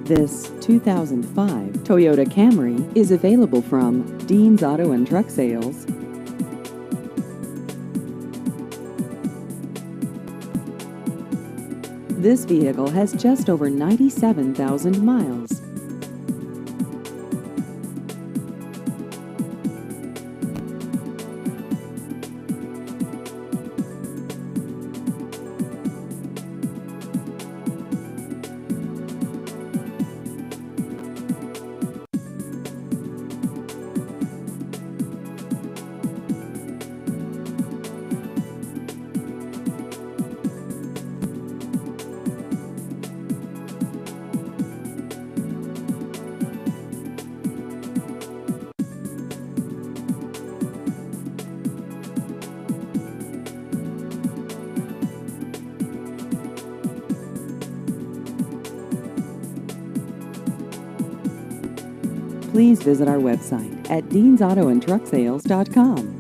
This 2005 Toyota Camry is available from Dean's Auto and Truck Sales. This vehicle has just over 97,000 miles. Please visit our website at deansautoandtrucksales.com.